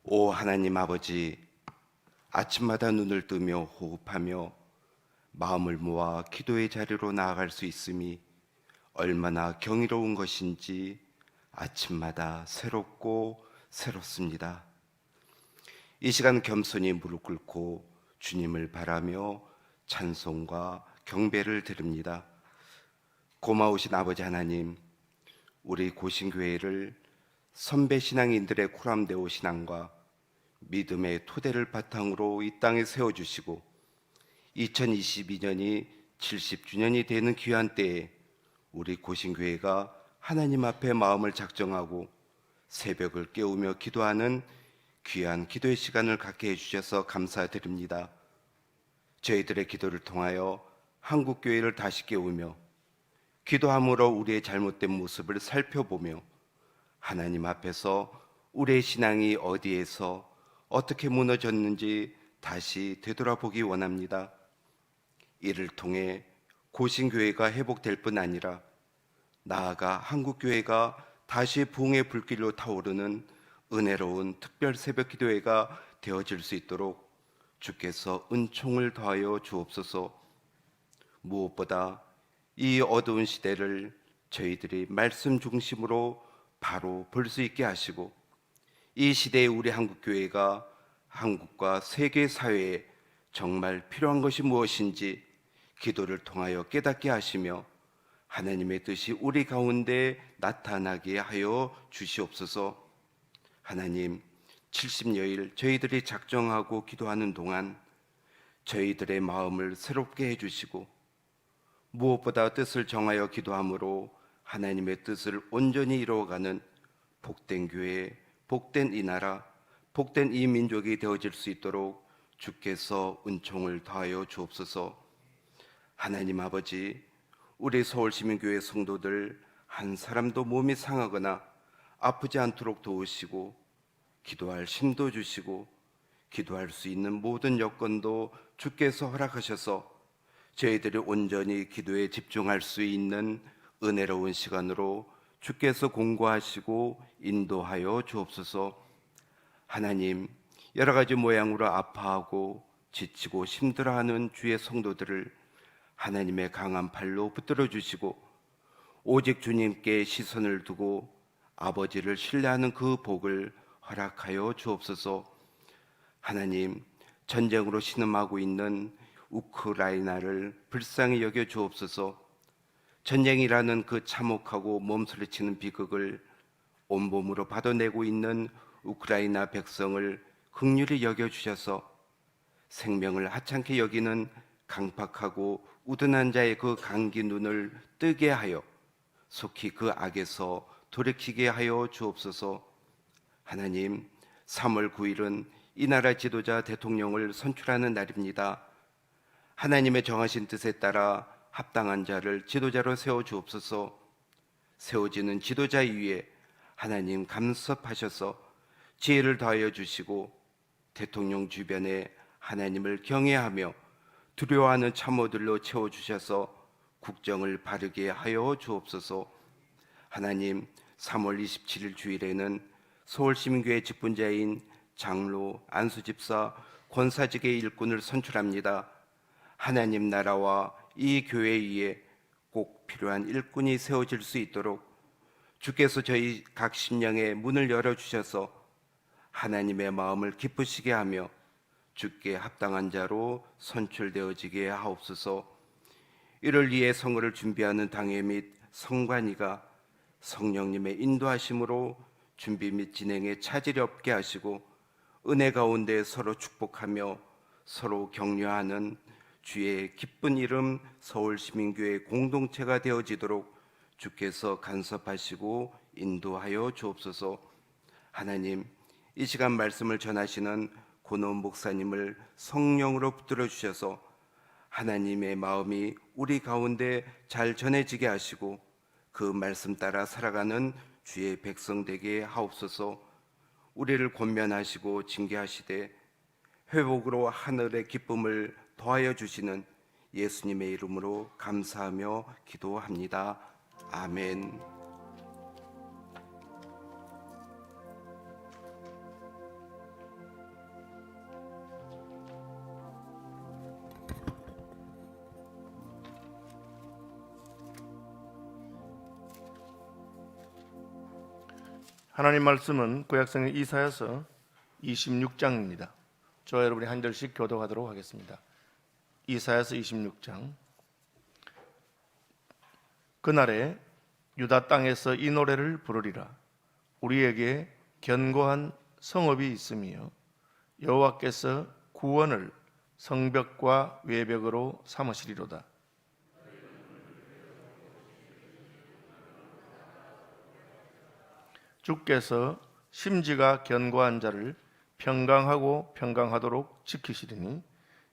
오 하나님 아버지, 아침마다 눈을 뜨며 호흡하며 마음을 모아 기도의 자리로 나아갈 수 있음이 얼마나 경이로운 것인지 아침마다 새롭고 새롭습니다. 이 시간 겸손히 무릎 꿇고 주님을 바라며 찬송과 경배를 드립니다. 고마우신 아버지 하나님, 우리 고신교회를 선배 신앙인들의 코람데오 신앙과 믿음의 토대를 바탕으로 이 땅에 세워주시고 2022년이 70주년이 되는 귀한 때에 우리 고신교회가 하나님 앞에 마음을 작정하고 새벽을 깨우며 기도하는 귀한 기도의 시간을 갖게 해주셔서 감사드립니다. 저희들의 기도를 통하여 한국교회를 다시 깨우며 기도함으로 우리의 잘못된 모습을 살펴보며 하나님 앞에서 우리의 신앙이 어디에서 어떻게 무너졌는지 다시 되돌아보기 원합니다. 이를 통해 고신교회가 회복될 뿐 아니라 나아가 한국교회가 다시 부흥의 불길로 타오르는 은혜로운 특별 새벽 기도회가 되어질 수 있도록 주께서 은총을 더하여 주옵소서. 무엇보다 이 어두운 시대를 저희들이 말씀 중심으로 바로 볼 수 있게 하시고 이 시대에 우리 한국교회가 한국과 세계 사회에 정말 필요한 것이 무엇인지 기도를 통하여 깨닫게 하시며 하나님의 뜻이 우리 가운데 나타나게 하여 주시옵소서. 하나님, 70여일 저희들이 작정하고 기도하는 동안 저희들의 마음을 새롭게 해주시고 무엇보다 뜻을 정하여 기도함으로 하나님의 뜻을 온전히 이루어가는 복된 교회, 복된 이 나라, 복된 이 민족이 되어질 수 있도록 주께서 은총을 더하여 주옵소서. 하나님 아버지, 우리 서울시민교회 성도들 한 사람도 몸이 상하거나 아프지 않도록 도우시고 기도할 힘도 주시고 기도할 수 있는 모든 여건도 주께서 허락하셔서 저희들이 온전히 기도에 집중할 수 있는 은혜로운 시간으로 주께서 공고하시고 인도하여 주옵소서. 하나님, 여러 가지 모양으로 아파하고 지치고 힘들어하는 주의 성도들을 하나님의 강한 팔로 붙들어 주시고 오직 주님께 시선을 두고 아버지를 신뢰하는 그 복을 허락하여 주옵소서. 하나님, 전쟁으로 신음하고 있는 우크라이나를 불쌍히 여겨 주옵소서. 전쟁이라는 그 참혹하고 몸서리치는 비극을 온몸으로 받아내고 있는 우크라이나 백성을 긍휼히 여겨 주셔서 생명을 하찮게 여기는 강팍하고 우둔한 자의 그 강기 눈을 뜨게 하여 속히 그 악에서 돌이키게 하여 주옵소서. 하나님, 3월 9일은 이 나라 지도자 대통령을 선출하는 날입니다. 하나님의 정하신 뜻에 따라 합당한 자를 지도자로 세워 주옵소서. 세워지는 지도자 위에 하나님 감섭하셔서 지혜를 더하여 주시고 대통령 주변에 하나님을 경외하며 두려워하는 참모들로 채워주셔서 국정을 바르게 하여 주옵소서. 하나님, 3월 27일 주일에는 서울시민교회 직분자인 장로, 안수집사, 권사직의 일꾼을 선출합니다. 하나님 나라와 이 교회 위에 꼭 필요한 일꾼이 세워질 수 있도록 주께서 저희 각 심령의 문을 열어주셔서 하나님의 마음을 기쁘시게 하며 주께 합당한 자로 선출되어지게 하옵소서. 이를 위해 성회를 준비하는 당회 및 성관이가 성령님의 인도하심으로 준비 및 진행에 차질이 없게 하시고 은혜 가운데 서로 축복하며 서로 격려하는 주의 기쁜 이름 서울시민교회 공동체가 되어지도록 주께서 간섭하시고 인도하여 주옵소서. 하나님, 이 시간 말씀을 전하시는 고노 목사님을 성령으로 붙들어 주셔서 하나님의 마음이 우리 가운데 잘 전해지게 하시고 그 말씀 따라 살아가는 주의 백성 되게 하옵소서. 우리를 권면하시고 징계하시되 회복으로 하늘의 기쁨을 더하여 주시는 예수님의 이름으로 감사하며 기도합니다. 아멘. 하나님 말씀은 구약성경 이사야서 26장입니다. 저와 여러분이 한 절씩 교독하도록 하겠습니다. 이사야서 26장. 그날에 유다 땅에서 이 노래를 부르리라. 우리에게 견고한 성읍이 있으며 여호와께서 구원을 성벽과 외벽으로 삼으시리로다. 주께서 심지가 견고한 자를 평강하고 평강하도록 지키시리니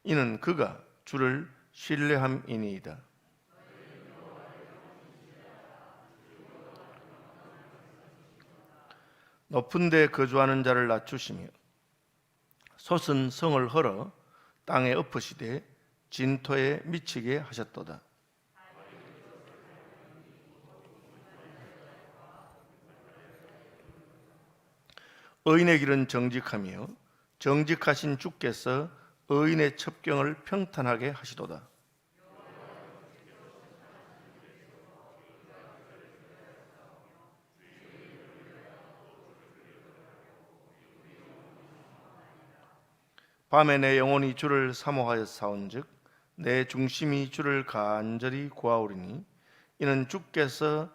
이는 그가 주를 신뢰함이니이다. 높은 데 거주하는 자를 낮추시며 솟은 성을 헐어 땅에 엎으시되 진토에 미치게 하셨도다. 의인의 길은 정직하며 정직하신 주께서 의인의 첩경을 평탄하게 하시도다. 밤에 내 영혼이 주를 사모하여 사온즉 내 중심이 주를 간절히 구하오리니 이는 주께서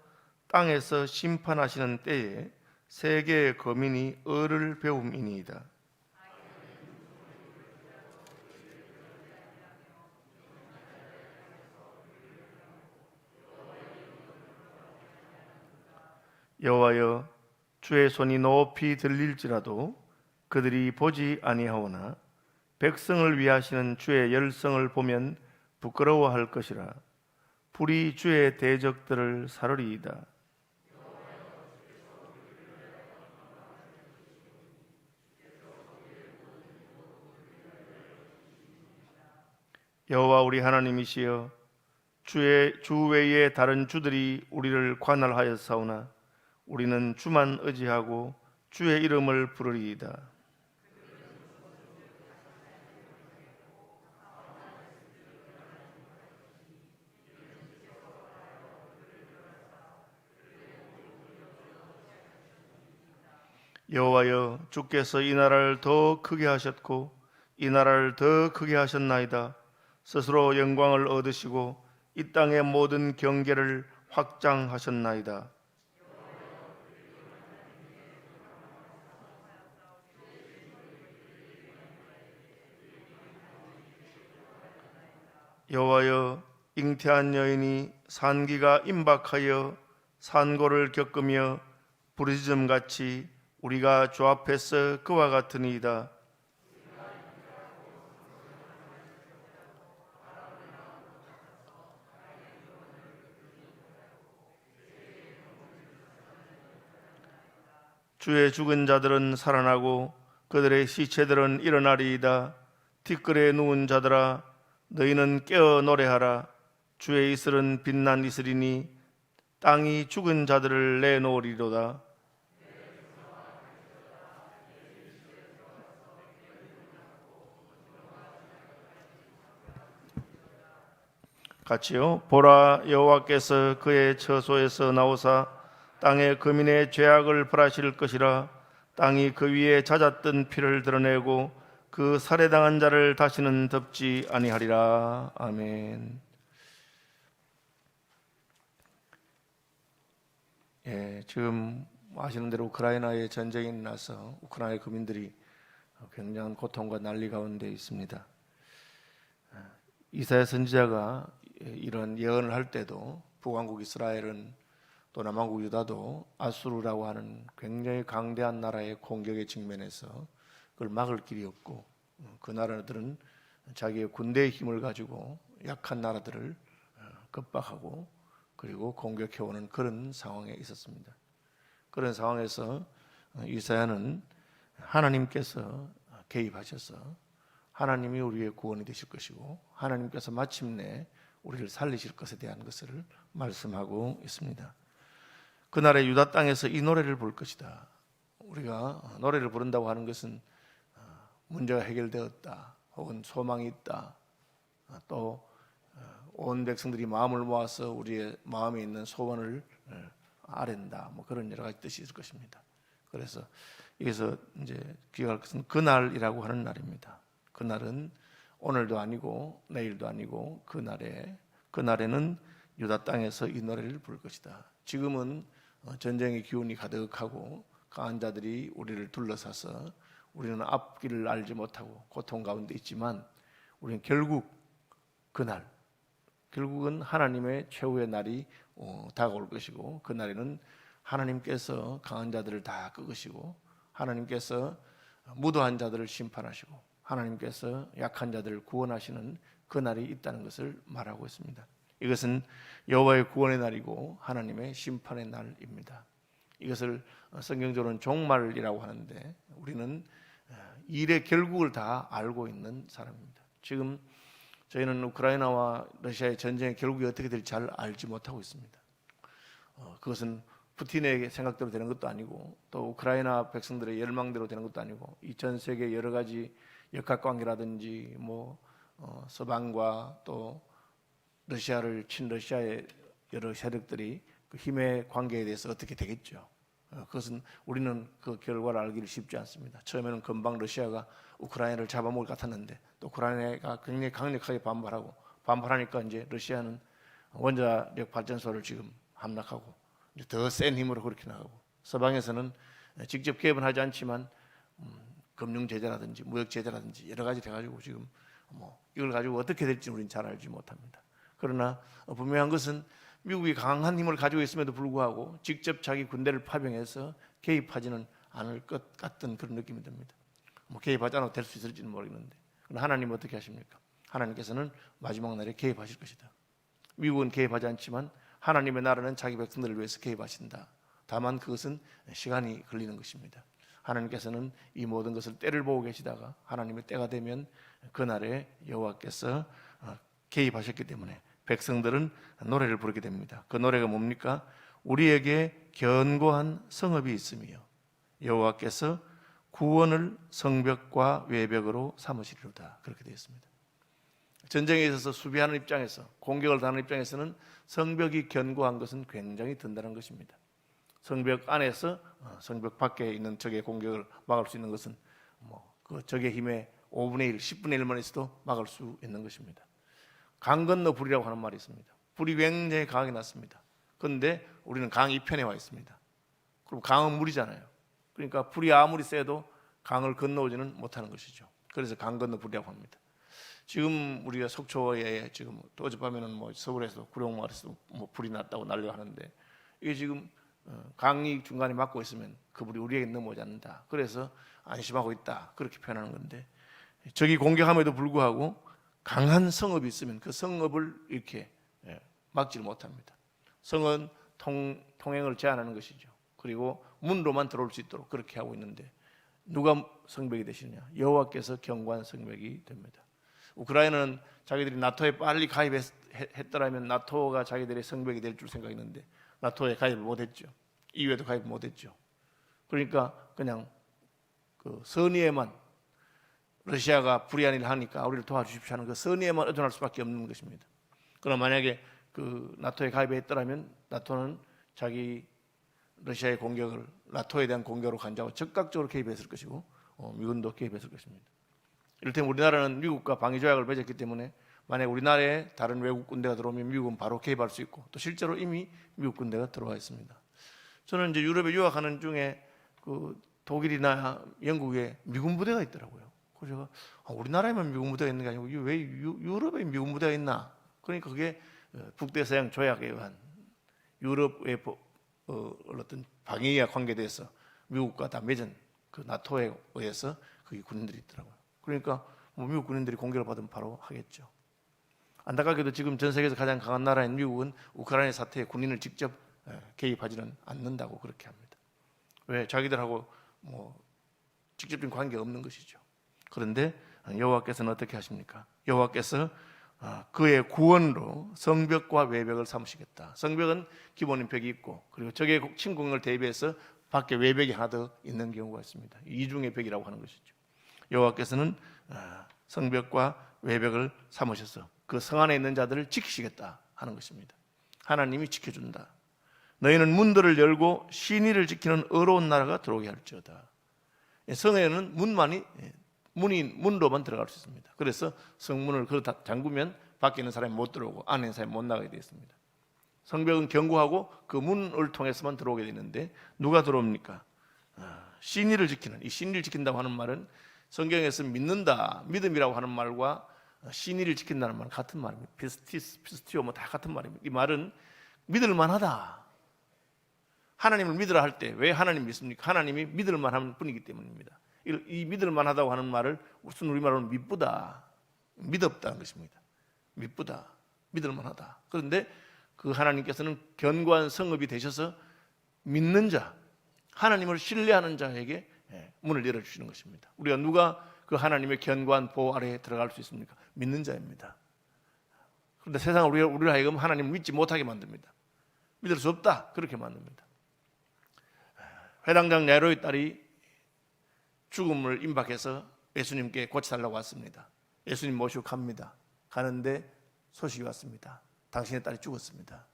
땅에서 심판하시는 때에 세계의 거민이 의를 배움이니이다. 여호와여, 주의 손이 높이 들릴지라도 그들이 보지 아니하오나 백성을 위하시는 주의 열성을 보면 부끄러워할 것이라. 불이 주의 대적들을 사르리이다. 여호와 우리 하나님이시여, 주 외에 다른 주들이 우리를 관할하였사오나 우리는 주만 의지하고 주의 이름을 부르리이다. 여호와여, 주께서 이 나라를 더 크게 하셨고 이 나라를 더 크게 하셨나이다. 스스로 영광을 얻으시고 이 땅의 모든 경계를 확장하셨나이다. 여호와여, 잉태한 여인이 산기가 임박하여 산고를 겪으며 부르짖음같이 우리가 주 앞에서 그와 같으니이다. 주의 죽은 자들은 살아나고 그들의 시체들은 일어나리이다. 티끌에 누운 자들아, 너희는 깨어 노래하라. 주의 이슬은 빛난 이슬이니 땅이 죽은 자들을 내놓으리로다. 같이요. 보라, 여호와께서 그의 처소에서 나오사 땅의 거민의 죄악을 벌하실 것이라. 땅이 그 위에 잦았던 피를 드러내고 그 살해당한 자를 다시는 덮지 아니하리라. 아멘. 지금 아시는 대로 우크라이나에 전쟁이 나서 우크라이나 거민들이 굉장한 고통과 난리 가운데 있습니다. 이사야 선지자가 이런 예언을 할 때도 북왕국 이스라엘은 또 남왕국 유다도 아수르라고 하는 굉장히 강대한 나라의 공격에 직면해서 그걸 막을 길이 없고 그 나라들은 자기의 군대의 힘을 가지고 약한 나라들을 겁박하고 그리고 공격해오는 그런 상황에 있었습니다. 그런 상황에서 이사야는 하나님께서 개입하셔서 하나님이 우리의 구원이 되실 것이고 하나님께서 마침내 우리를 살리실 것에 대한 것을 말씀하고 있습니다. 그날에 유다 땅에서 이 노래를 부를 것이다. 우리가 노래를 부른다고 하는 것은 문제가 해결되었다 혹은 소망이 있다, 또 온 백성들이 마음을 모아서 우리의 마음에 있는 소원을 아랜다, 그런 여러 가지 뜻이 있을 것입니다. 그래서 여기서 이제 기억할 것은 그날이라고 하는 날입니다. 그날은 오늘도 아니고 내일도 아니고 그날에는 유다 땅에서 이 노래를 부를 것이다. 지금은 전쟁의 기운이 가득하고 강한 자들이 우리를 둘러싸서 우리는 앞길을 알지 못하고 고통 가운데 있지만 우리는 결국은 하나님의 최후의 날이 다가올 것이고 그날에는 하나님께서 강한 자들을 다 끄으시고 하나님께서 무도한 자들을 심판하시고 하나님께서 약한 자들을 구원하시는 그날이 있다는 것을 말하고 있습니다. 이것은 여호와의 구원의 날이고 하나님의 심판의 날입니다. 이것을 성경적으로는 종말이라고 하는데 우리는 일의 결국을 다 알고 있는 사람입니다. 지금 저희는 우크라이나와 러시아의 전쟁의 결국이 어떻게 될지 잘 알지 못하고 있습니다. 그것은 푸틴의 생각대로 되는 것도 아니고 또 우크라이나 백성들의 열망대로 되는 것도 아니고 이 전 세계 여러 가지 역학관계라든지 서방과 또 러시아를 친러시아의 여러 세력들이 그 힘의 관계에 대해서 어떻게 되겠죠. 그것은 우리는 그 결과를 알기를 쉽지 않습니다. 처음에는 금방 러시아가 우크라이나를 잡아먹을 것 같았는데 또 우크라이나가 굉장히 강력하게 반발하니까 이제 러시아는 원자력 발전소를 지금 함락하고 더 센 힘으로 그렇게 나가고 서방에서는 직접 개입은 하지 않지만 금융 제재라든지 무역 제재라든지 여러 가지 돼가지고 지금 이걸 가지고 어떻게 될지 우리는 잘 알지 못합니다. 그러나 분명한 것은 미국이 강한 힘을 가지고 있음에도 불구하고 직접 자기 군대를 파병해서 개입하지는 않을 것 같은 그런 느낌이 듭니다. 개입하지 않아도 될 수 있을지는 모르겠는데 그러나 하나님은 어떻게 하십니까? 하나님께서는 마지막 날에 개입하실 것이다. 미국은 개입하지 않지만 하나님의 나라는 자기 백성들을 위해서 개입하신다. 다만 그것은 시간이 걸리는 것입니다. 하나님께서는 이 모든 것을 때를 보고 계시다가 하나님의 때가 되면 그날에 여호와께서 개입하셨기 때문에 백성들은 노래를 부르게 됩니다. 그 노래가 뭡니까? 우리에게 견고한 성읍이 있으며 여호와께서 구원을 성벽과 외벽으로 삼으시리로다. 그렇게 되어 있습니다. 전쟁에 있어서 수비하는 입장에서 공격을 당하는 입장에서는 성벽이 견고한 것은 굉장히 든든한 것입니다. 성벽 안에서 성벽 밖에 있는 적의 공격을 막을 수 있는 것은 그 적의 힘의 5분의 1, 10분의 1만 있어도 막을 수 있는 것입니다. 강 건너 불이라고 하는 말이 있습니다. 불이 굉장히 강하게 났습니다. 그런데 우리는 강 이편에 와 있습니다. 그럼 강은 물이잖아요. 그러니까 불이 아무리 세도 강을 건너오지는 못하는 것이죠. 그래서 강 건너 불이라고 합니다. 지금 우리가 속초에 지금 또 어젯밤에는 서울에서 구룡마을에서 불이 났다고 난리가 하는데 이게 지금 강이 중간에 막고 있으면 그 불이 우리에게 넘어오지 않는다. 그래서 안심하고 있다. 그렇게 표현하는 건데 적이 공격함에도 불구하고 강한 성읍이 있으면 그 성읍을 이렇게 막지를 못합니다. 성은 통행을 제한하는 것이죠. 그리고 문로만 들어올 수 있도록 그렇게 하고 있는데 누가 성벽이 되시느냐? 여호와께서 견고한 성벽이 됩니다. 우크라이나는 자기들이 나토에 빨리 가입했더라면 나토가 자기들의 성벽이 될 줄 생각했는데 나토에 가입을 못했죠. EU에도 가입 못했죠. 그러니까 그냥 그 선의에만 러시아가 불의한 일을 하니까 우리를 도와주십시오 하는 그 선의에만 의존할 수밖에 없는 것입니다. 그럼 만약에 그 나토에 가입했더라면 나토는 자기 러시아의 공격을 나토에 대한 공격으로 간주하고 적극적으로 개입했을 것이고 미군도 개입했을 것입니다. 이를테면 우리나라는 미국과 방위 조약을 맺었기 때문에 만약 우리나라에 다른 외국 군대가 들어오면 미국은 바로 개입할 수 있고 또 실제로 이미 미국 군대가 들어와 있습니다. 저는 이제 유럽에 유학하는 중에 그 독일이나 영국에 미군 부대가 있더라고요. 그래서 제가 우리나라에만 미군 부대가 있는 게 아니고 왜 유럽에 미군 부대가 있나? 그러니까 그게 북대서양 조약에 의한 유럽의 어떤 방위와 관계돼서 미국과 다 맺은 그 나토에 의해서 거기 군인들이 있더라고요. 그러니까 미국 군인들이 공격을 받으면 바로 하겠죠. 안타깝게도 지금 전 세계에서 가장 강한 나라인 미국은 우크라이나 사태에 군인을 직접 개입하지는 않는다고 그렇게 합니다. 왜? 자기들하고 직접적인 관계가 없는 것이죠. 그런데 여호와께서는 어떻게 하십니까? 여호와께서 그의 구원으로 성벽과 외벽을 삼으시겠다. 성벽은 기본인 벽이 있고 그리고 적의 침공을 대비해서 밖에 외벽이 하나 더 있는 경우가 있습니다. 이중의 벽이라고 하는 것이죠. 여호와께서는 성벽과 외벽을 삼으셔서 그 성 안에 있는 자들을 지키시겠다 하는 것입니다. 하나님이 지켜준다. 너희는 문들을 열고 신의를 지키는 의로운 나라가 들어오게 할지어다. 성에는 문로만 들어갈 수 있습니다. 그래서 성문을 잠그면 밖에 있는 사람이 못 들어오고 안에 있는 사람이 못 나가게 되어 있습니다. 성벽은 견고하고 그 문을 통해서만 들어오게 되는데 누가 들어옵니까? 신의를 지키는, 이 신의를 지킨다고 하는 말은 성경에서 믿는다, 믿음이라고 하는 말과 신의를 지킨다는 말은 같은 말입니다. 피스티오 뭐 다 같은 말입니다. 이 말은 믿을 만하다. 하나님을 믿으라 할 때 왜 하나님 믿습니까? 하나님이 믿을 만한 분이기 때문입니다. 이 믿을 만하다고 하는 말을 무슨 우리말로는 믿부다, 믿었다는 것입니다. 믿부다, 믿을 만하다. 그런데 그 하나님께서는 견고한 성읍이 되셔서 믿는 자, 하나님을 신뢰하는 자에게 문을 열어주시는 것입니다. 우리가 누가 그 하나님의 견고한 보호 아래에 들어갈 수 있습니까? 믿는 자입니다. 그런데 세상은 우리를 하여금 하나님을 믿지 못하게 만듭니다. 믿을 수 없다, 그렇게 만듭니다. 회당장 야이로의 딸이 죽음을 임박해서 예수님께 고쳐달라고 왔습니다. 예수님 모시고 갑니다. 가는데 소식이 왔습니다. 당신의 딸이 죽었습니다.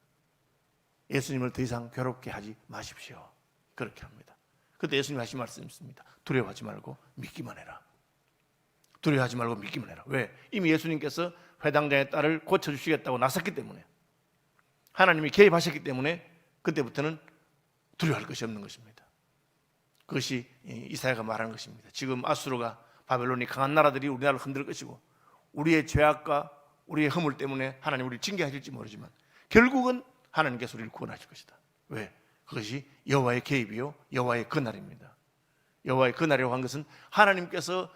예수님을 더 이상 괴롭게 하지 마십시오. 그렇게 합니다. 그때 예수님 하신 말씀이 있습니다. 두려워하지 말고 믿기만 해라. 두려워하지 말고 믿기만 해라. 왜? 이미 예수님께서 회당장의 딸을 고쳐주시겠다고 나섰기 때문에, 하나님이 개입하셨기 때문에 그때부터는 두려워할 것이 없는 것입니다. 그것이 이사야가 말하는 것입니다. 지금 아수르가, 바벨론이 강한 나라들이 우리나라를 흔들 것이고 우리의 죄악과 우리의 허물 때문에 하나님 우리를 징계하실지 모르지만 결국은 하나님께서 우리를 구원하실 것이다. 왜? 그것이 여호와의 개입이요 여호와의 그날입니다. 여호와의 그날이라고 한 것은 하나님께서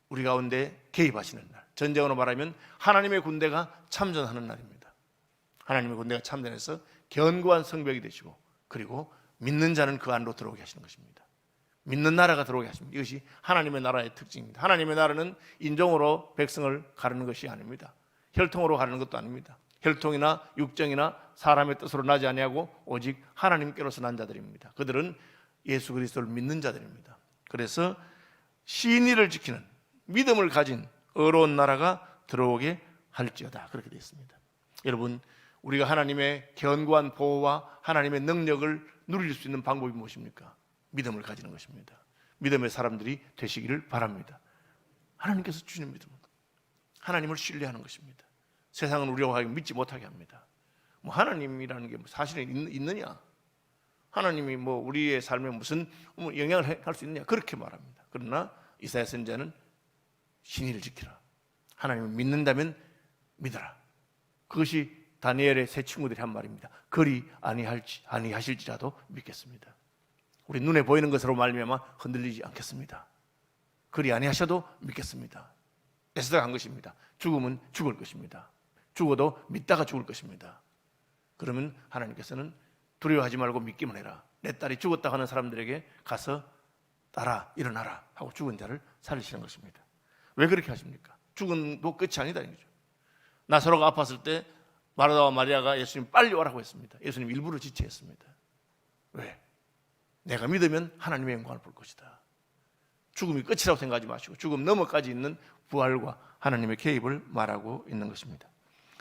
우리 가운데 개입하시는 날, 전쟁으로 말하면 하나님의 군대가 참전하는 날입니다. 하나님의 군대가 참전해서 견고한 성벽이 되시고 그리고 믿는 자는 그 안으로 들어오게 하시는 것입니다. 믿는 나라가 들어오게 하십니다. 이것이 하나님의 나라의 특징입니다. 하나님의 나라는 인종으로 백성을 가르는 것이 아닙니다. 혈통으로 가르는 것도 아닙니다. 혈통이나 육정이나 사람의 뜻으로 나지 아니하고 오직 하나님께로서 난 자들입니다. 그들은 예수 그리스도를 믿는 자들입니다. 그래서 신의를 지키는 믿음을 가진 의로운 나라가 들어오게 할지어다, 그렇게 되어 있습니다. 여러분, 우리가 하나님의 견고한 보호와 하나님의 능력을 누릴 수 있는 방법이 무엇입니까? 믿음을 가지는 것입니다. 믿음의 사람들이 되시기를 바랍니다. 하나님께서 주시는 믿음, 하나님을 신뢰하는 것입니다. 세상은 우리와 하여금 믿지 못하게 합니다. 뭐 하나님이라는 게 사실은 있느냐? 하나님이 뭐 우리의 삶에 무슨 영향을 할 수 있느냐? 그렇게 말합니다. 그러나 이사야 선지자는 신의를 지키라. 하나님을 믿는다면 믿어라. 그것이 다니엘의 세 친구들이 한 말입니다. 그리 아니하실지라도 믿겠습니다. 우리 눈에 보이는 것으로 말미암아 흔들리지 않겠습니다. 그리 아니하셔도 믿겠습니다. 에스더가 한 것입니다. 죽으면 죽을 것입니다. 죽어도 믿다가 죽을 것입니다. 그러면 하나님께서는 두려워하지 말고 믿기만 해라. 내 딸이 죽었다 하는 사람들에게 가서 딸아 일어나라 하고 죽은 자를 살리시는 것입니다. 왜 그렇게 하십니까? 죽음도 끝이 아니다는 거죠. 나사로가 아팠을 때 마르다와 마리아가 예수님 빨리 오라고 했습니다. 예수님 일부러 지체했습니다. 왜? 내가 믿으면 하나님의 영광을 볼 것이다. 죽음이 끝이라고 생각하지 마시고 죽음 너머까지 있는 부활과 하나님의 개입을 말하고 있는 것입니다.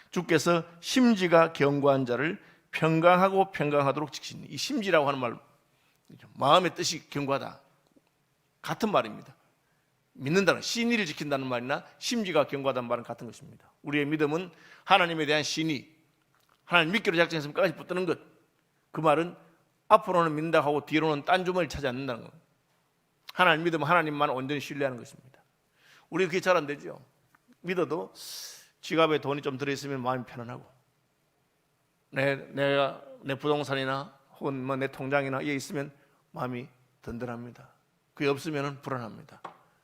주께서 심지가 견고한 자를 평강하고 평강하도록 지키시니, 이 심지라고 하는 말, 마음의 뜻이 견고하다, 같은 말입니다. 믿는다는, 신의를 지킨다는 말이나 심지가 견고하다는 말은 같은 것입니다. 우리의 믿음은 하나님에 대한 신의, 하나님 믿기로 작정했으면 끝까지 붙드는 것, 그 말은 앞으로는 믿는다 하고 뒤로는 딴 주머니를 차지 않는다는 것. 하나님 믿으면 하나님만 온전히 신뢰하는 것입니다. 우리 그게 잘 안 되죠. 믿어도 지갑에 돈이 좀 들어있으면 마음이 편안하고, 내 부동산이나 혹은 뭐 내 통장이나 이게 있으면 마음이 든든합니다. 그게 없으면 불안합니다.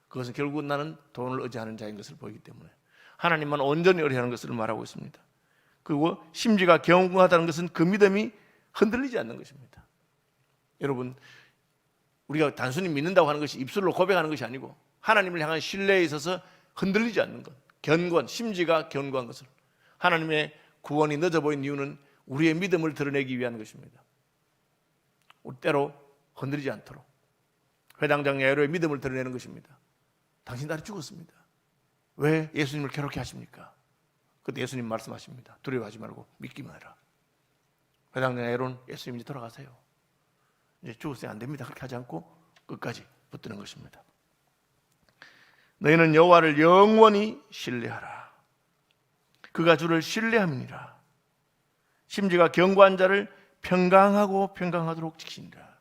그것은 결국은 나는 돈을 의지하는 자인 것을 보이기 때문에 하나님만 온전히 의뢰하는 것을 말하고 있습니다. 그리고 심지가 견고하다는 것은 그 믿음이 흔들리지 않는 것입니다. 여러분, 우리가 단순히 믿는다고 하는 것이 입술로 고백하는 것이 아니고 하나님을 향한 신뢰에 있어서 흔들리지 않는 것, 견고한, 심지가 견고한 것을, 하나님의 구원이 늦어 보인 이유는 우리의 믿음을 드러내기 위한 것입니다. 때로 흔들리지 않도록 회당장 야이로의 믿음을 드러내는 것입니다. 당신 딸이 죽었습니다. 왜 예수님을 괴롭게 하십니까? 그때 예수님 말씀하십니다. 두려워하지 말고 믿기만 해라. 회당장 에론, 예수님 이제 돌아가세요. 이제 죽었어요. 안 됩니다. 그렇게 하지 않고 끝까지 붙드는 것입니다. 너희는 여호와를 영원히 신뢰하라. 그가 주를 신뢰함이니라. 심지가 견고한 자를 평강하고 평강하도록 지키니라.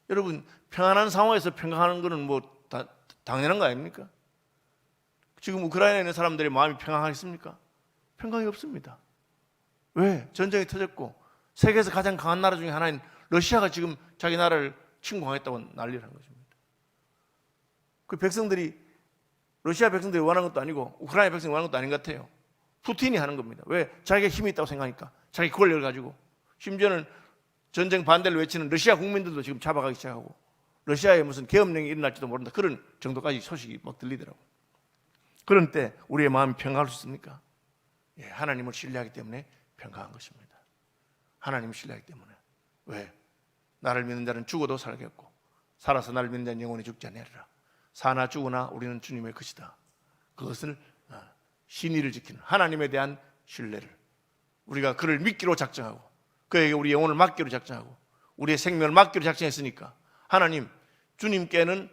여러분, 평안한 상황에서 평강하는 것은 뭐 다 당연한 거 아닙니까? 지금 우크라이나에 있는 사람들의 마음이 평안하겠습니까? 평강이 없습니다. 왜? 전쟁이 터졌고 세계에서 가장 강한 나라 중에 하나인 러시아가 지금 자기 나라를 침공하겠다고 난리를 한 것입니다. 그 백성들이, 러시아 백성들이 원하는 것도 아니고 우크라이나 백성이 원하는 것도 아닌 것 같아요. 푸틴이 하는 겁니다. 왜? 자기가 힘이 있다고 생각하니까. 자기 권력을 가지고. 심지어는 전쟁 반대를 외치는 러시아 국민들도 지금 잡아가기 시작하고 러시아에 무슨 계엄령이 일어날지도 모른다. 그런 정도까지 소식이 막 들리더라고요. 그런 때 우리의 마음이 평강할 수 있습니까? 예, 하나님을 신뢰하기 때문에 평강한 것입니다. 하나님을 신뢰하기 때문에. 왜? 나를 믿는 자는 죽어도 살겠고 살아서 나를 믿는 자는 영원히 죽지 아니하리라. 사나 죽으나 우리는 주님의 것이다. 그것을 신의를 지키는 하나님에 대한 신뢰를, 우리가 그를 믿기로 작정하고 그에게 우리 영혼을 맡기로 작정하고 우리의 생명을 맡기로 작정했으니까 하나님, 주님께는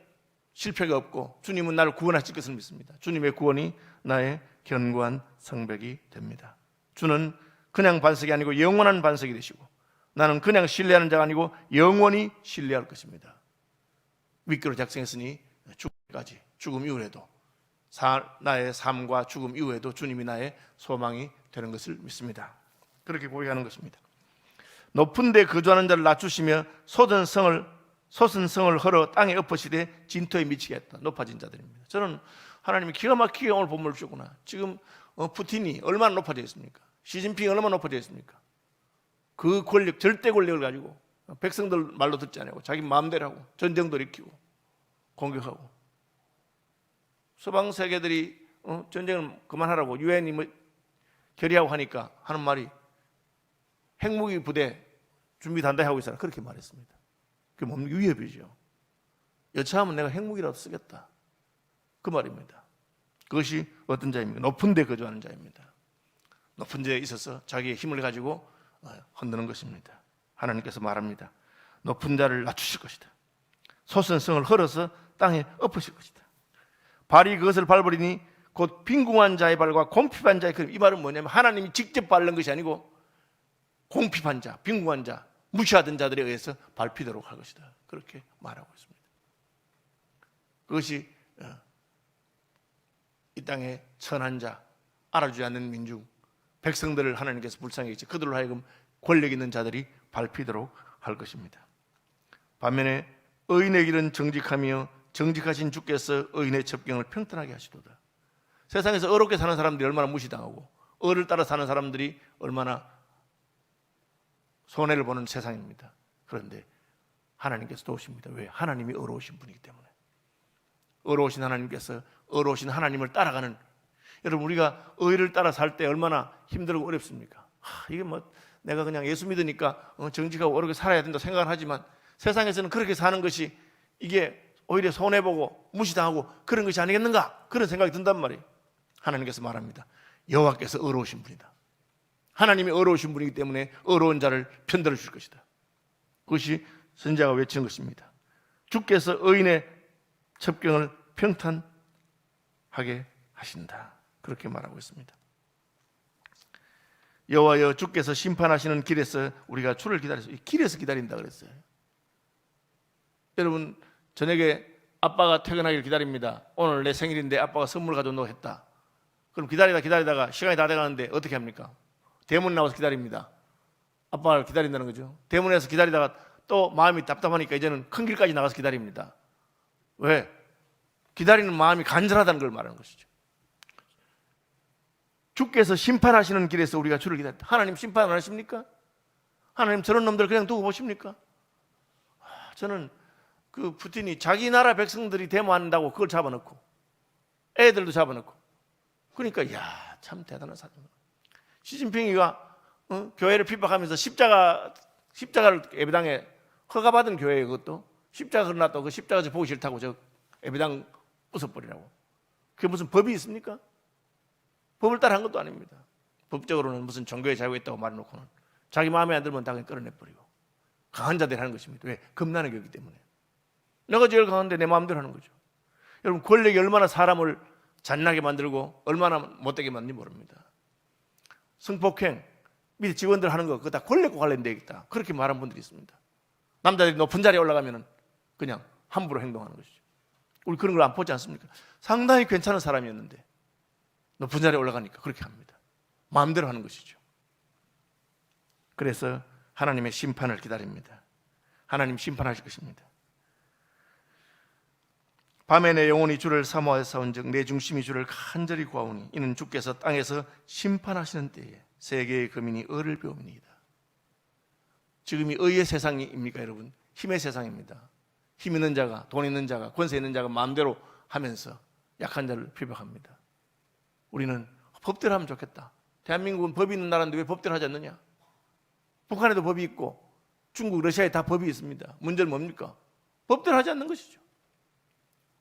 실패가 없고 주님은 나를 구원하실 것을 믿습니다. 주님의 구원이 나의 견고한 성벽이 됩니다. 주는 그냥 반석이 아니고 영원한 반석이 되시고 나는 그냥 신뢰하는 자가 아니고 영원히 신뢰할 것입니다. 믿기로 작정했으니 죽음까지, 죽음 이후에도 나의 삶과 죽음 이후에도 주님이 나의 소망이 되는 것을 믿습니다. 그렇게 고백하는 것입니다. 높은 데 거주하는 자를 낮추시며 솟은 성을 헐어 땅에 엎으시되 진토에 미치게 했다. 높아진 자들입니다. 저는 하나님이 기가 막히게 오늘 본문을 주구나. 지금 푸틴이 얼마나 높아져 있습니까? 시진핑이 얼마나 높아져 있습니까? 그 권력, 절대 권력을 가지고 백성들 말로 듣지 않고 자기 마음대로 하고 전쟁도 일으키고 공격하고, 서방 세계들이 전쟁을 그만하라고 유엔이 뭐 결의하고 하니까 하는 말이 핵무기 부대 준비 단단히 하고 있어라. 그렇게 말했습니다. 그게 뭡니까? 위협이죠. 여차하면 내가 핵무기라도 쓰겠다. 그 말입니다. 그것이 어떤 자입니까? 높은 데 거주하는 자입니다. 높은 데에 있어서 자기의 힘을 가지고 흔드는 것입니다. 하나님께서 말합니다. 높은 자를 낮추실 것이다. 솟은 성을 헐어서 땅에 엎으실 것이다. 발이 그것을 밟으리니 곧 빈궁한 자의 발과 공핍한 자의 걸음. 이 말은 뭐냐면 하나님이 직접 밟는 것이 아니고 공핍한 자, 빈궁한 자, 무시하던 자들에 의해서 밟히도록 할 것이다. 그렇게 말하고 있습니다. 그것이 이 땅에 천한 자, 알아주지 않는 민중, 백성들을 하나님께서 불쌍히 여기시 그들로 하여금 권력 있는 자들이 밟히도록 할 것입니다. 반면에 의인의 길은 정직하며 정직하신 주께서 의인의 접경을 평탄하게 하시도다. 세상에서 어렵게 사는 사람들이 얼마나 무시당하고 의를 따라 사는 사람들이 얼마나 손해를 보는 세상입니다. 그런데 하나님께서 도우십니다. 왜? 하나님이 의로우신 분이기 때문에. 의로우신 하나님께서 의로우신 하나님을 따라가는, 여러분 우리가 의를 따라 살 때 얼마나 힘들고 어렵습니까? 이게 뭐 내가 그냥 예수 믿으니까 정직하고 어렵게 살아야 된다 생각을 하지만 세상에서는 그렇게 사는 것이 이게 오히려 손해보고 무시당하고 그런 것이 아니겠는가? 그런 생각이 든단 말이에요. 하나님께서 말합니다. 여호와께서 의로우신 분이다. 하나님이 의로우신 분이기 때문에 의로운 자를 편들어 주실 것이다. 그것이 선지자가 외치는 것입니다. 주께서 의인의 첩경을 평탄하게 하신다. 그렇게 말하고 있습니다. 여호와여, 주께서 심판하시는 길에서 우리가 주를 기다렸어요. 길에서 기다린다 그랬어요. 여러분, 저녁에 아빠가 퇴근하기를 기다립니다. 오늘 내 생일인데 아빠가 선물 가져온다고 했다. 그럼 기다리다가 시간이 다 돼가는데 어떻게 합니까? 대문 나와서 기다립니다. 아빠를 기다린다는 거죠. 대문에서 기다리다가 또 마음이 답답하니까 이제는 큰 길까지 나가서 기다립니다. 왜? 기다리는 마음이 간절하다는 걸 말하는 것이죠. 주께서 심판하시는 길에서 우리가 주를 기다린다. 하나님 심판 안 하십니까? 하나님 저런 놈들 그냥 두고 보십니까? 저는 그 푸틴이 자기 나라 백성들이 데모한다고 그걸 잡아놓고 애들도 잡아놓고, 그러니까 야, 참 대단한 사람. 시진핑이가 교회를 핍박하면서 십자가를 예배당에 허가받은 교회예요. 그것도 십자가 그려놨다고 그 십자가 보기 싫다고 저 예배당 부숴버리라고. 그게 무슨 법이 있습니까? 법을 따라 한 것도 아닙니다. 법적으로는 무슨 종교의 자유가 있다고 말해놓고는 자기 마음에 안 들면 당연히 끌어내버리고. 강한 자들이 하는 것입니다. 왜? 겁나는 거기 때문에. 내가 제일 강한데 내 마음대로 하는 거죠. 여러분, 권력이 얼마나 사람을 잔인하게 만들고 얼마나 못되게 만드는지 모릅니다. 성폭행, 밑에 직원들 하는 거 그거 다 권력과 관련되어 있다, 그렇게 말하는 분들이 있습니다. 남자들이 높은 자리에 올라가면 그냥 함부로 행동하는 것이죠. 우리 그런 걸 안 보지 않습니까? 상당히 괜찮은 사람이었는데 높은 자리에 올라가니까 그렇게 합니다. 마음대로 하는 것이죠. 그래서 하나님의 심판을 기다립니다. 하나님 심판하실 것입니다. 밤에 내 영혼이 주를 사모하여 싸운즉 내 중심이 주를 간절히 구하오니 이는 주께서 땅에서 심판하시는 때에 세계의 거민이 의를 배웁니다. 지금이 의의 세상입니까 여러분? 힘의 세상입니다. 힘 있는 자가, 돈 있는 자가, 권세 있는 자가 마음대로 하면서 약한 자를 피박합니다. 우리는 법대로 하면 좋겠다. 대한민국은 법이 있는 나라인데 왜 법대로 하지 않느냐? 북한에도 법이 있고 중국, 러시아에 다 법이 있습니다. 문제는 뭡니까? 법대로 하지 않는 것이죠.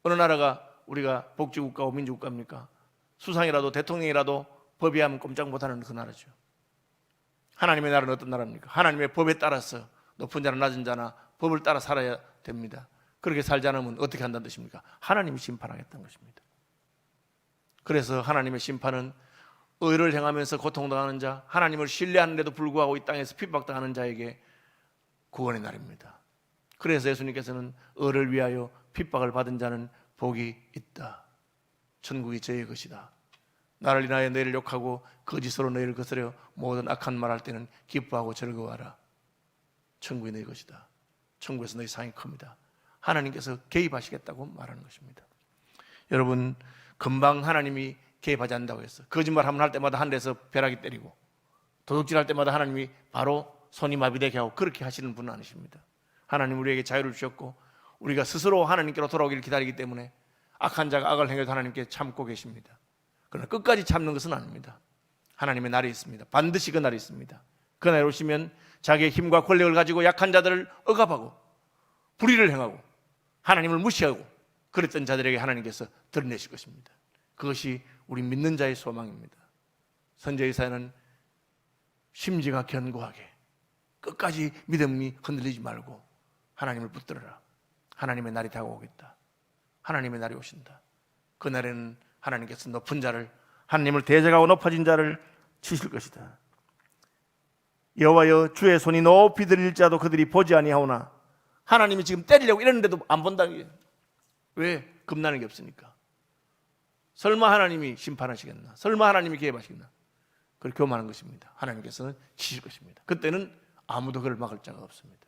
어느 나라가 우리가 복지국가고 민주국가입니까? 수상이라도 대통령이라도 법이 하면 꼼짝 못하는 그 나라죠. 하나님의 나라는 어떤 나라입니까? 하나님의 법에 따라서 높은 자나 낮은 자나 법을 따라 살아야 됩니다. 그렇게 살지 않으면 어떻게 한다는 뜻입니까? 하나님이 심판하겠다는 것입니다. 그래서 하나님의 심판은 의를 행하면서 고통당하는 자, 하나님을 신뢰하는데도 불구하고 이 땅에서 핍박당하는 자에게 구원의 날입니다. 그래서 예수님께서는 의를 위하여 핍박을 받은 자는 복이 있다. 천국이 저의 것이다. 나를 인하여 너희를 욕하고 거짓으로 너희를 거스려 모든 악한 말할 때는 기뻐하고 즐거워하라. 천국이 너희 것이다. 천국에서 너희 상이 큽니다. 하나님께서 개입하시겠다고 말하는 것입니다. 여러분, 금방 하나님이 개입하지 않는다고 했어. 거짓말 한번 할 때마다 하늘에서 벼락이 때리고 도둑질 할 때마다 하나님이 바로 손이 마비되게 하고 그렇게 하시는 분은 아니십니다. 하나님 우리에게 자유를 주셨고 우리가 스스로 하나님께로 돌아오기를 기다리기 때문에 악한 자가 악을 행해도 하나님께 참고 계십니다. 그러나 끝까지 참는 것은 아닙니다. 하나님의 날이 있습니다. 반드시 그 날이 있습니다. 그 날에 오시면 자기의 힘과 권력을 가지고 약한 자들을 억압하고 불의를 행하고 하나님을 무시하고 그랬던 자들에게 하나님께서 드러내실 것입니다. 그것이 우리 믿는 자의 소망입니다. 선지 이사야는 심지가 견고하게 끝까지 믿음이 흔들리지 말고 하나님을 붙들어라. 하나님의 날이 다가오겠다. 하나님의 날이 오신다. 그날에는 하나님께서 높은 자를, 하나님을 대적하고 높아진 자를 치실 것이다. 여호와여 주의 손이 높이 들릴지라도 그들이 보지 아니하오나, 하나님이 지금 때리려고 이러는데도 안 본다는 게 왜? 겁나는 게 없으니까. 설마 하나님이 심판하시겠나? 설마 하나님이 개입하시겠나? 그렇게 교만한 것입니다. 하나님께서는 치실 것입니다. 그때는 아무도 그를 막을 자가 없습니다.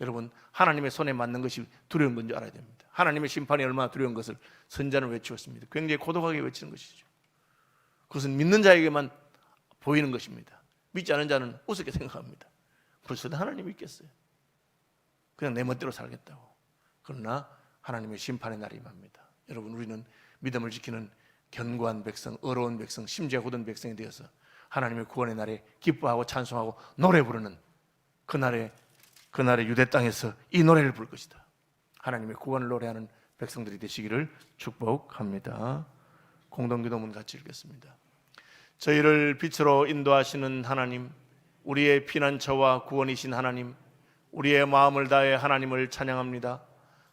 여러분, 하나님의 손에 맞는 것이 두려운 건지 알아야 됩니다. 하나님의 심판이 얼마나 두려운 것을 선자는 외치었습니다. 굉장히 고독하게 외치는 것이죠. 그것은 믿는 자에게만 보이는 것입니다. 믿지 않은 자는 우습게 생각합니다. 벌써 하나님이 있겠어요? 그냥 내 멋대로 살겠다고. 그러나 하나님의 심판의 날이 임합니다. 여러분, 우리는 믿음을 지키는 견고한 백성, 어려운 백성, 심지어 굳은 백성이 되어서 하나님의 구원의 날에 기뻐하고 찬송하고 노래 부르는 그날의 유대 땅에서 이 노래를 부를 것이다. 하나님의 구원을 노래하는 백성들이 되시기를 축복합니다. 공동기도문 같이 읽겠습니다. 저희를 빛으로 인도하시는 하나님, 우리의 피난처와 구원이신 하나님, 우리의 마음을 다해 하나님을 찬양합니다.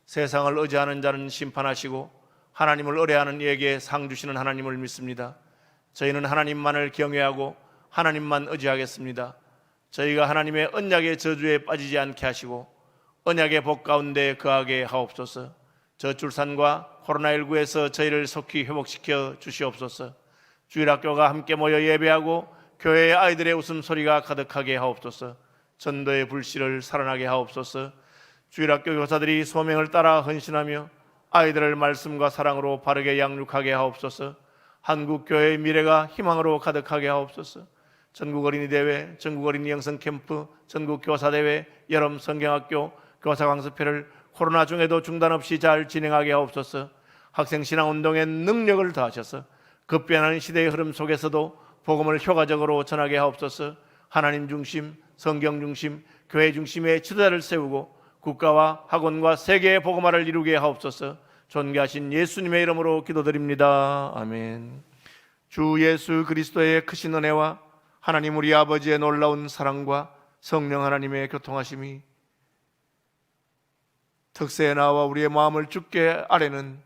세상을 의지하는 자는 심판하시고 하나님을 의뢰하는 이에게 상 주시는 하나님을 믿습니다. 저희는 하나님만을 경외하고 하나님만 의지하겠습니다. 저희가 하나님의 언약의 저주에 빠지지 않게 하시고 언약의 복 가운데 거하게 하옵소서. 저출산과 코로나19에서 저희를 속히 회복시켜 주시옵소서. 주일학교가 함께 모여 예배하고 교회의 아이들의 웃음소리가 가득하게 하옵소서. 전도의 불씨를 살아나게 하옵소서. 주일학교 교사들이 소명을 따라 헌신하며 아이들을 말씀과 사랑으로 바르게 양육하게 하옵소서. 한국교회의 미래가 희망으로 가득하게 하옵소서. 전국 어린이 대회, 전국 어린이 영성 캠프, 전국 교사 대회, 여름 성경학교 교사 강습회를 코로나 중에도 중단 없이 잘 진행하게 하옵소서. 학생 신앙 운동에 능력을 더하셔서 급변하는 시대의 흐름 속에서도 복음을 효과적으로 전하게 하옵소서. 하나님 중심, 성경 중심, 교회 중심의 지도자를 세우고 국가와 학원과 세계의 복음화를 이루게 하옵소서. 존귀하신 예수님의 이름으로 기도드립니다. 아멘. 주 예수 그리스도의 크신 은혜와 하나님 우리 아버지의 놀라운 사랑과 성령 하나님의 교통하심이 특세에 나와 우리의 마음을 주께 아뢰는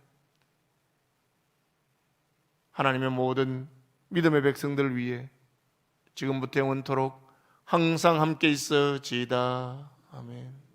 하나님의 모든 믿음의 백성들 위해 지금부터 영원토록 항상 함께 있어지이다. 아멘.